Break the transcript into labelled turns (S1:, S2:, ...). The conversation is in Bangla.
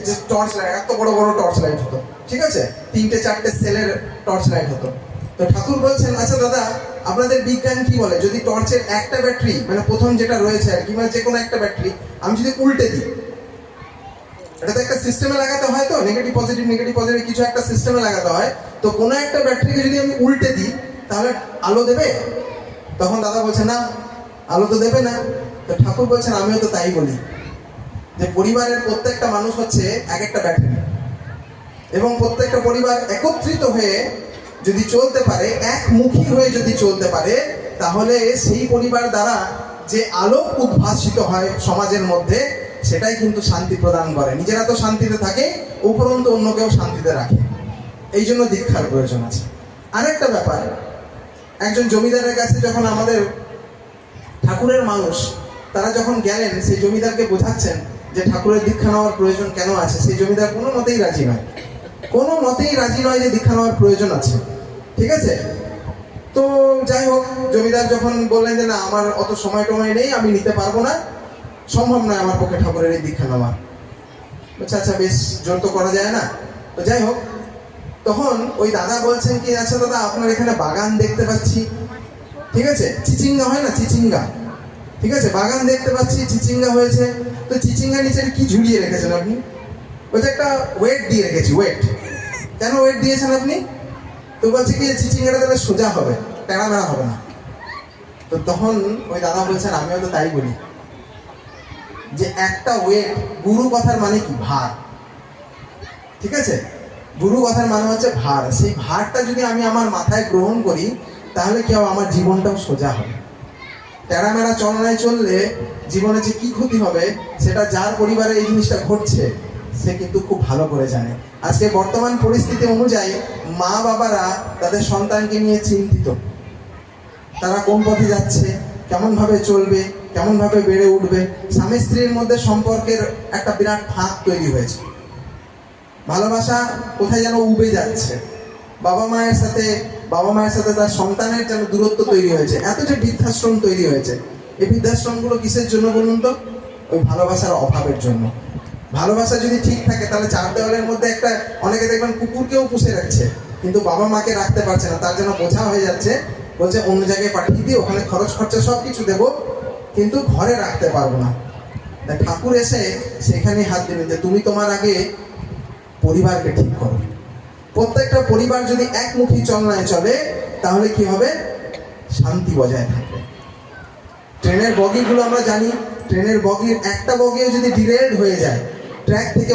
S1: যে টর্চ লাইট, এত বড় বড় টর্চ লাইট হতো, ঠিক আছে, 3-4টে সেলের টর্চ লাইট হতো। তো ঠাকুর বলছেন, আচ্ছা দাদা, আপনাদের বিজ্ঞান কি বলে, যদি টর্চের একটা ব্যাটারি, মানে প্রথম যেটা রয়েছে আর কি, মানে যে কোনো একটা ব্যাটারি আমি যদি উল্টে দিই, এটা তো একটা সিস্টেমে লাগাতে হয়, তো নেগেটিভ পজিটিভ কিছু একটা সিস্টেমে লাগাতে হয়, তো কোনো একটা ব্যাটারিকে যদি আমি উল্টে দিই তাহলে আলো দেবে? তখন দাদা বলছে না, আলো তো দেবে না। তো ঠাকুর বলছেন, আমিও তো তাই বলি, যে পরিবারের প্রত্যেকটা মানুষ হচ্ছে এক একটা ব্যাটারি, এবং প্রত্যেকটা পরিবার একত্রিত হয়ে যদি চলতে পারে, একমুখী হয়ে যদি চলতে পারে, তাহলে সেই পরিবার দ্বারা যে আলো উদ্ভাসিত হয় সমাজের মধ্যে, সেটাই কিন্তু শান্তি প্রদান করে। নিজেরা তো শান্তিতে থাকে, উপরন্তু অন্যকেও শান্তিতে রাখে। এই জন্য দীক্ষার প্রয়োজন আছে। আরেকটা ব্যাপার, একজন জমিদারের কাছে যখন আমাদের ঠাকুরের মানুষ তারা যখন গেলেন, সেই জমিদারকে বোঝাচ্ছেন যে ঠাকুরের দীক্ষা নেওয়ার প্রয়োজন কেন আছে, সেই জমিদার কোনো মতেই রাজি নয়, কোনো মতেই রাজি নয় যে দীক্ষা নেওয়ার প্রয়োজন আছে, ঠিক আছে। তো যাই হোক, জমিদার যখন বললেন যে না, আমার অত সময় টময় নেই, আমি নিতে পারবো না, সম্ভব নয় আমার পক্ষে ঠাকুরের এই দীক্ষা নেওয়া। আচ্ছা আচ্ছা, বেশ, জোর তো করা যায় না। তো যাই হোক, তখন ওই দাদা বলছেন কি, আচ্ছা দাদা, আপনার এখানে বাগান দেখতে পাচ্ছি, ঠিক আছে, চিচিঙ্গা হয় না, চিচিঙ্গা, ঠিক আছে, বাগান দেখতে পাচ্ছি, চিচিঙ্গা হয়েছে, তো চিচিঙ্গা নিচে কি ঝুলিয়ে রেখেছেন আপনি? বলছে একটা ওয়েট দিয়ে রেখেছি। ওয়েট? কেন ওয়েট দিয়েছেন আপনি? তো বলছে কি, চিচিঙ্গাটা তাহলে সোজা হবে, টেড়া মেড়া হবে না। তো তখন ওই দাদা বলছেন, আমিও তো তাই বলি, যে একটা ওয়েট, গুরু কথার মানে কি, ভার, ঠিক আছে, গুরু কথার মানে হচ্ছে ভার। সেই ভারটা যদি আমি আমার মাথায় গ্রহণ করি, তাহলে কি হবে, আমার জীবনটাও সোজা হবে। টেড়ামেড়া চলনায় চললে জীবনে যে কি ক্ষতি হবে, সেটা যার পরিবারে এই জিনিসটা ঘটছে সে কিন্তু খুব ভালো করে জানে। আজকে বর্তমান পরিস্থিতি অনুযায়ী মা বাবারা তাদের সন্তানকে নিয়ে চিন্তিত, তারা কোন পথে যাচ্ছে, কেমন ভাবে চলবে, কেমন ভাবে বেড়ে উঠবে। স্বামী স্ত্রীর মধ্যে সম্পর্কের একটা বিরাট ফাঁক তৈরি হয়েছে, ভালোবাসা কোথায় যেন উবে যাচ্ছে, বাবা মায়ের সাথে তার সন্তানের যেন দূরত্ব তৈরি হয়েছে। এত যে বৃদ্ধাশ্রম তৈরি হয়েছে, এই বৃদ্ধাশ্রমগুলো কিসের জন্য বলুন তো? ওই ভালোবাসার অভাবের জন্য। ভালোবাসা যদি ঠিক থাকে, তাহলে চার দেওয়ালের মধ্যে একটা, অনেকে দেখবেন কুকুরকেও পুষে রাখছে, কিন্তু বাবা মাকে রাখতে পারছে না, তার জন্য বোঝা হয়ে যাচ্ছে, বলছে অন্য জায়গায় পাঠিয়ে দিই, ওখানে খরচ খরচা সব কিছু দেবো, কিন্তু ঘরে রাখতে পারবো না। ঠাকুর এসে সেখানে হাত দিলেন যে তুমি তোমার আগে পরিবারকে ঠিক করো। প্রত্যেকটা পরিবার যদি একমুখী চলনায় চলে, তাহলে কি হবে, শান্তি বজায় থাকবে। ট্রেনের বগিগুলো আমরা জানি, ট্রেনের বগির একটা বগিও যদি ডিরেল্ড হয়ে যায়, ট্র্যাক থেকে